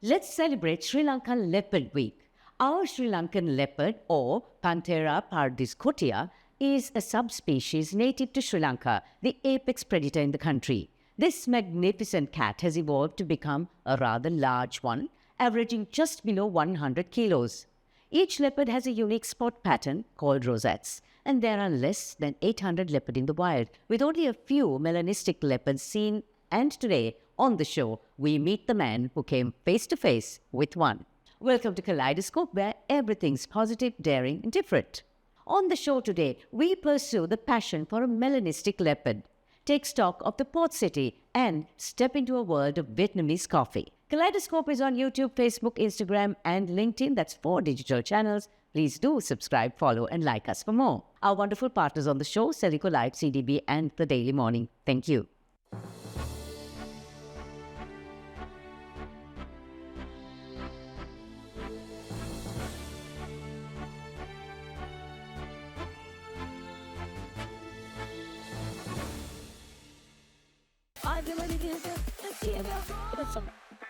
Let's celebrate Sri Lankan Leopard Week. Our Sri Lankan leopard, or Panthera pardiscotia, is a subspecies native to Sri Lanka, the apex predator in the country. This magnificent cat has evolved to become a rather large one, averaging just below 100 kilos. Each leopard has a unique spot pattern called rosettes, and there are less than 800 leopards in the wild, with only a few melanistic leopards seen. And today, on the show, we meet the man who came face to face with one. Welcome to Kaleidoscope, where everything's positive, daring, and different. On the show today, we pursue the passion for a melanistic leopard, take stock of the port city, and step into a world of Vietnamese coffee. Kaleidoscope is on YouTube, Facebook, Instagram, and LinkedIn. That's 4 digital channels. Please do subscribe, follow, and like us for more. Our wonderful partners on the show, Celico Live, CDB, and The Daily Morning. Thank you.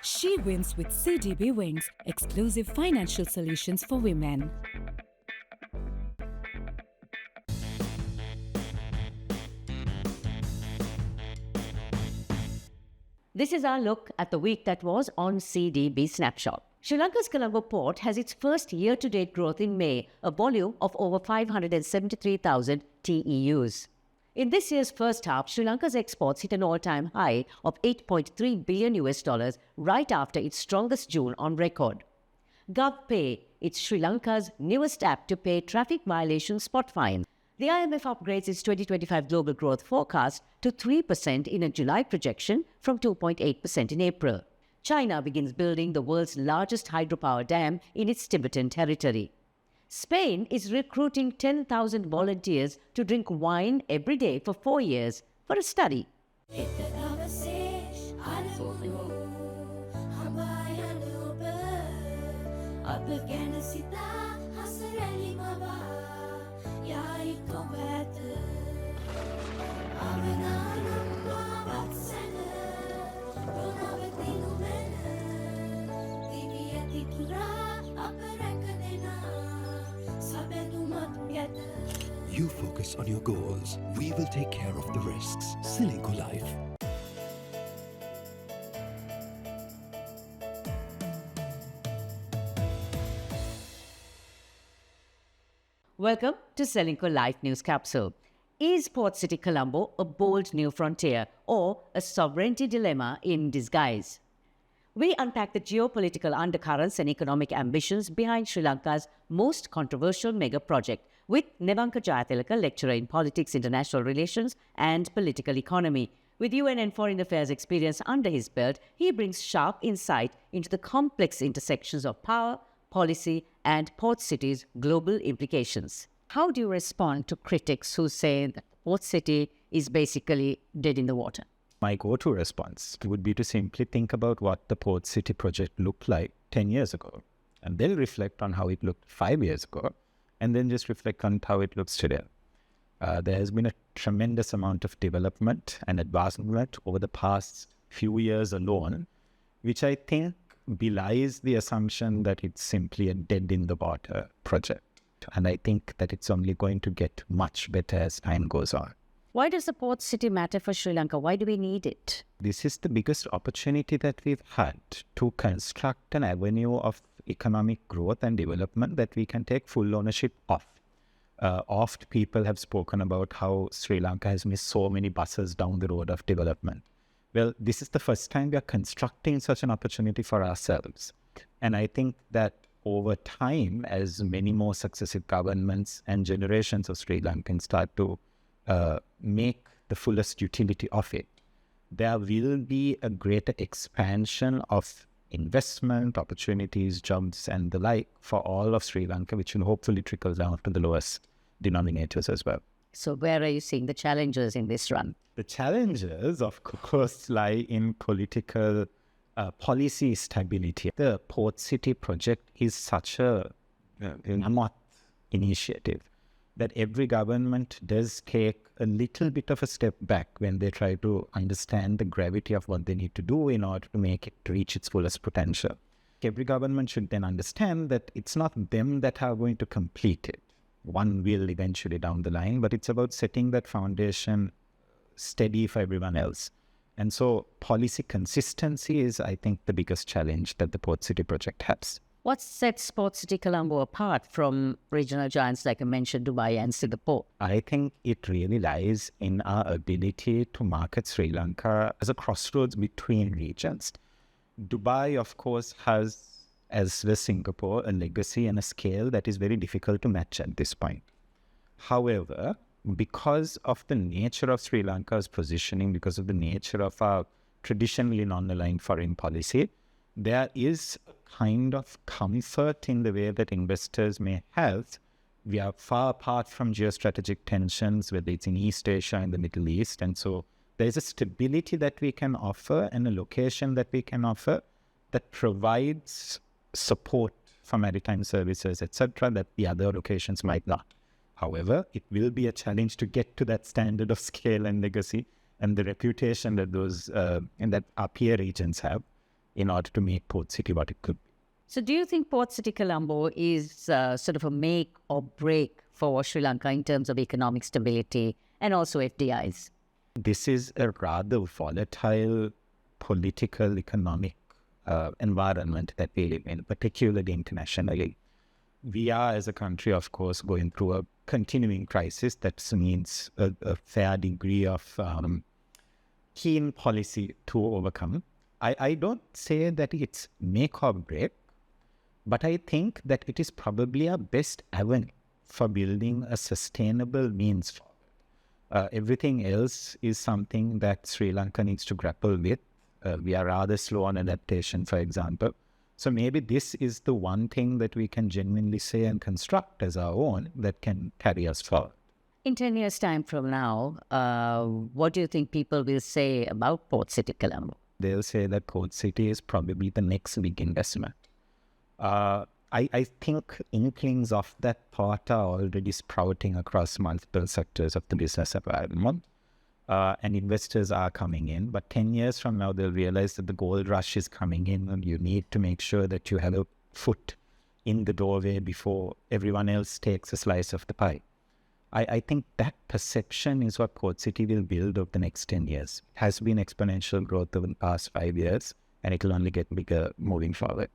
She wins with CDB Wings, exclusive financial solutions for women. This is our look at the week that was on CDB Snapshot. Sri Lanka's Colombo port has its first year-to-date growth in May, a volume of over 573,000 TEUs. In this year's first half, Sri Lanka's exports hit an all-time high of $8.3 billion right after its strongest June on record. GovPay, it's Sri Lanka's newest app to pay traffic violation spot fines. The IMF upgrades its 2025 global growth forecast to 3% in a July projection from 2.8% in April. China begins building the world's largest hydropower dam in its Tibetan territory. Spain is recruiting 10,000 volunteers to drink wine every day for 4 years for a study. You focus on your goals. We will take care of the risks. City Life. Welcome to Celico Life News Capsule. Is Port City Colombo a bold new frontier or a sovereignty dilemma in disguise? We unpack the geopolitical undercurrents and economic ambitions behind Sri Lanka's most controversial mega project with Nevanka Jayathilaka, lecturer in politics, international relations, and political economy. With UN and foreign affairs experience under his belt, he brings sharp insight into the complex intersections of power, policy, and port cities' global implications. How do you respond to critics who say that Port City is basically dead in the water? My go-to response would be to simply think about what the Port City project looked like 10 years ago, and then reflect on how it looked 5 years ago, and then just reflect on how it looks today. There has been a tremendous amount of development and advancement over the past few years alone, which I think belies the assumption that it's simply a dead-in-the-water project. And I think that it's only going to get much better as time goes on. Why does the port city matter for Sri Lanka? Why do we need it? This is the biggest opportunity that we've had to construct an avenue of economic growth and development that we can take full ownership of. Oft people have spoken about how Sri Lanka has missed so many buses down the road of development. Well, this is the first time we are constructing such an opportunity for ourselves. And I think that over time, as many more successive governments and generations of Sri Lankans start to make the fullest utility of it, there will be a greater expansion of investment, opportunities, jobs, and the like for all of Sri Lanka, which will hopefully trickle down to the lowest denominators as well. So where are you seeing the challenges in this run? The challenges, of course, lie in political policy stability. The Port City project is such a mammoth initiative that every government does take a little bit of a step back when they try to understand the gravity of what they need to do in order to make it reach its fullest potential. Every government should then understand that it's not them that are going to complete it. One will eventually down the line, but it's about setting that foundation steady for everyone else. And so policy consistency is, I think, the biggest challenge that the Port City project has. What sets Port City Colombo apart from regional giants like I mentioned, Dubai and Singapore? I think it really lies in our ability to market Sri Lanka as a crossroads between regions. Dubai, of course, has, as with Singapore, a legacy and a scale that is very difficult to match at this point. However, because of the nature of Sri Lanka's positioning, because of the nature of our traditionally non-aligned foreign policy, there is a kind of comfort in the way that investors may have. We are far apart from geostrategic tensions, whether it's in East Asia and the Middle East. And so there's a stability that we can offer and a location that we can offer that provides support for maritime services, etc., that the other locations might not. However, it will be a challenge to get to that standard of scale and legacy and the reputation that those and that our peer regions have in order to make Port City what it could be. So do you think Port City Colombo is sort of a make or break for Sri Lanka in terms of economic stability and also FDIs? This is a rather volatile political, economic environment that we live in, particularly internationally. We are, as a country, of course, going through a continuing crisis that needs a fair degree of keen policy to overcome. I don't say that it's make or break, but I think that it is probably our best avenue for building a sustainable means forward. Everything else is something that Sri Lanka needs to grapple with. We are rather slow on adaptation, for example. So maybe this is the one thing that we can genuinely say and construct as our own that can carry us forward. In 10 years' time from now, what do you think people will say about Port City Colombo? They'll say that Port City is probably the next big investment. I think inklings of that thought are already sprouting across multiple sectors of the business environment. And investors are coming in. But 10 years from now, they'll realize that the gold rush is coming in and you need to make sure that you have a foot in the doorway before everyone else takes a slice of the pie. I think that perception is what Port City will build over the next 10 years. It has been exponential growth over the past 5 years, and it will only get bigger moving forward.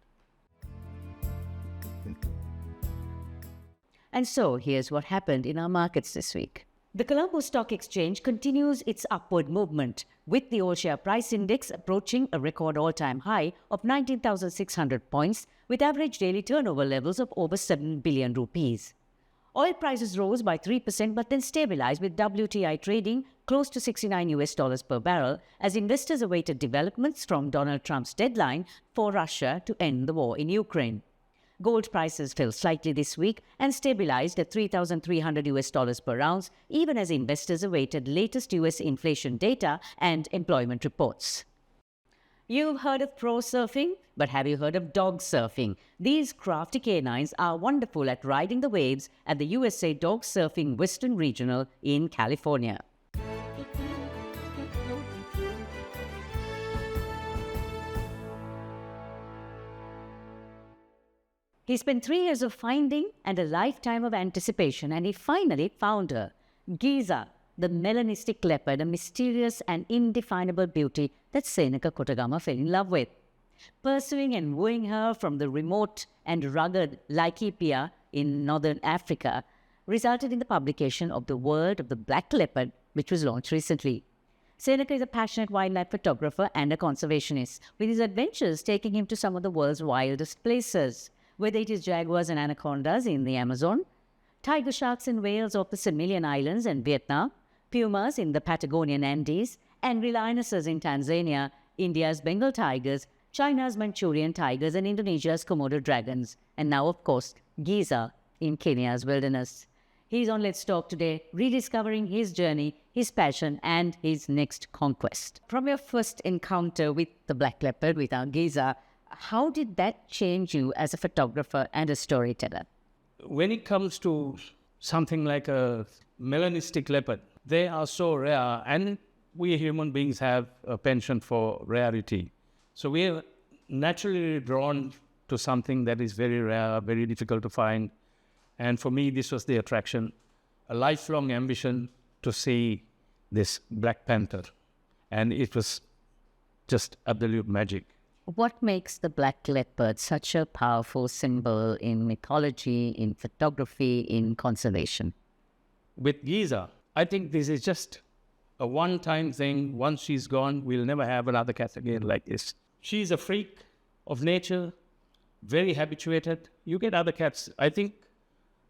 And so here's what happened in our markets this week. The Colombo Stock Exchange continues its upward movement, with the all-share price index approaching a record all-time high of 19,600 points, with average daily turnover levels of over 7 billion rupees. Oil prices rose by 3% but then stabilized, with WTI trading close to $69 per barrel as investors awaited developments from Donald Trump's deadline for Russia to end the war in Ukraine. Gold prices fell slightly this week and stabilized at $3,300 per ounce, even as investors awaited latest US inflation data and employment reports. You've heard of pro surfing, but have you heard of dog surfing? These crafty canines are wonderful at riding the waves at the USA Dog Surfing Western Regional in California. He spent 3 years of finding and a lifetime of anticipation, and he finally found her. Giza, the Melanistic leopard, a mysterious and indefinable beauty that Senaka Kotagama fell in love with. Pursuing and wooing her from the remote and rugged Laikipia in northern Africa resulted in the publication of The World of the Black Leopard, which was launched recently. Senaka is a passionate wildlife photographer and a conservationist, with his adventures taking him to some of the world's wildest places, whether it is jaguars and anacondas in the Amazon, tiger sharks and whales off the Similian Islands and Vietnam, pumas in the Patagonian Andes, angry lionesses in Tanzania, India's Bengal tigers, China's Manchurian tigers, and Indonesia's Komodo dragons, and now, of course, Giza in Kenya's wilderness. He's on Let's Talk today, rediscovering his journey, his passion, and his next conquest. From your first encounter with the black leopard, with our Giza, how did that change you as a photographer and a storyteller? When it comes to something like a melanistic leopard, they are so rare, and we human beings have a penchant for rarity. So we are naturally drawn to something that is very rare, very difficult to find. And for me, this was the attraction, a lifelong ambition to see this Black Panther. And it was just absolute magic. What makes the black leopard such a powerful symbol in mythology, in photography, in conservation? With Giza, I think this is just a one-time thing. Once she's gone, we'll never have another cat again like this. She's a freak of nature, very habituated. You get other cats. I think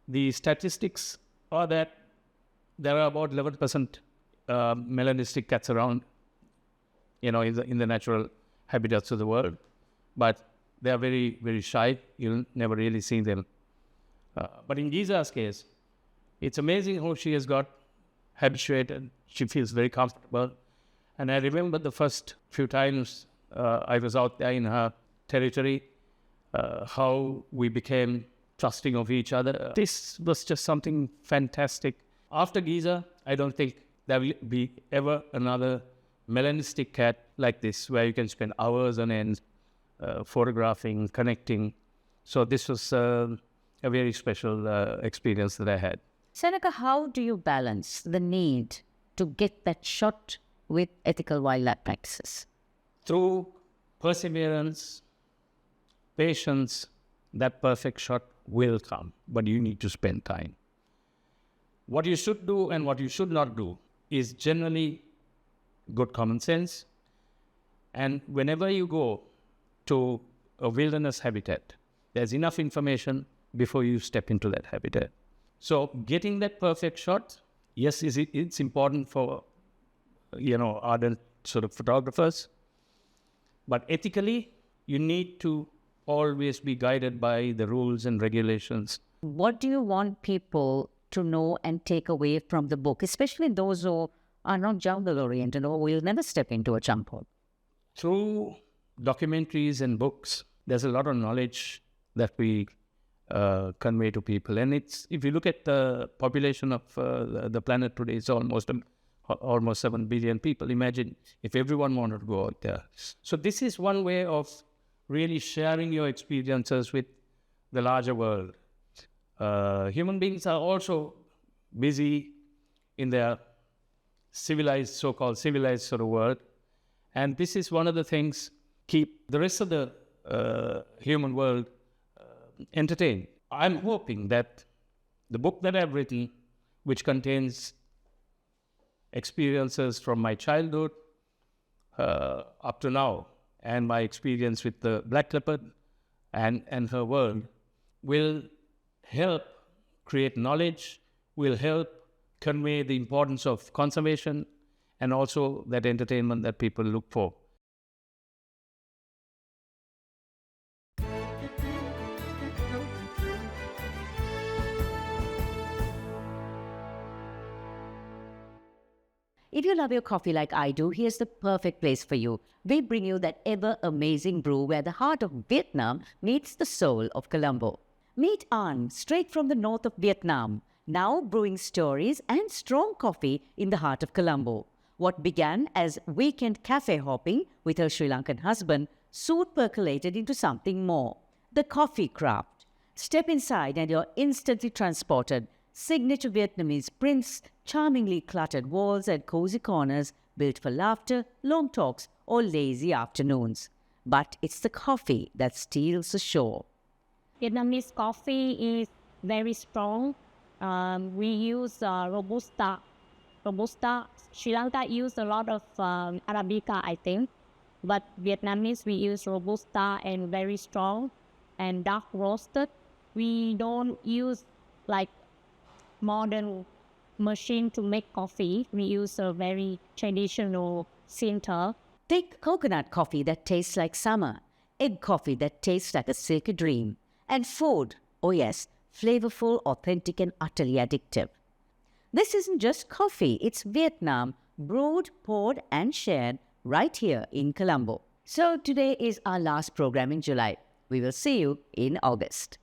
the statistics are that there are about 11% melanistic cats around, in the natural habitats of the world. But they are very, very shy. You'll never really see them. But in Giza's case, it's amazing how she has got habituated. She feels very comfortable. And I remember the first few times I was out there in her territory, how we became trusting of each other. This was just something fantastic. After Giza, I don't think there will be ever another melanistic cat like this, where you can spend hours on end photographing, connecting. So this was a very special experience that I had. Seneca, how do you balance the need to get that shot with ethical wildlife practices? Through perseverance, patience, that perfect shot will come, but you need to spend time. What you should do and what you should not do is generally good common sense. And whenever you go to a wilderness habitat, there's enough information before you step into that habitat. So getting that perfect shot, yes, it's important for, ardent sort of photographers. But ethically, you need to always be guided by the rules and regulations. What do you want people to know and take away from the book, especially those who are not jungle-oriented or will never step into a jungle? Through documentaries and books, there's a lot of knowledge that we convey to people. And if you look at the population of the planet today, it's almost 7 billion people. Imagine if everyone wanted to go out there. So this is one way of really sharing your experiences with the larger world. Human beings are also busy in their so-called civilized sort of world. And this is one of the things keep the rest of the human world entertained. I'm hoping that the book that I've written, which contains experiences from my childhood up to now, and my experience with the Black Leopard and her world, will help create knowledge, will help convey the importance of conservation, and also that entertainment that people look for. If you love your coffee like I do, here's the perfect place for you. We bring you that ever-amazing brew where the heart of Vietnam meets the soul of Colombo. Meet An, straight from the north of Vietnam, now brewing stories and strong coffee in the heart of Colombo. What began as weekend cafe hopping with her Sri Lankan husband soon percolated into something more, the coffee craft. Step inside and you're instantly transported. Signature Vietnamese prints, charmingly cluttered walls and cozy corners built for laughter, long talks or lazy afternoons. But it's the coffee that steals the show. Vietnamese coffee is very strong. We use Robusta. Sri Lanka use a lot of Arabica, I think. But Vietnamese, we use Robusta and very strong and dark roasted. We don't use like modern machine to make coffee. We use a very traditional sinter. Thick coconut coffee that tastes like summer, egg coffee that tastes like a silky dream, and food, oh yes, flavorful, authentic and utterly addictive. This isn't just coffee, it's Vietnam, brewed, poured and shared right here in Colombo. So today is our last program in July. We will see you in August.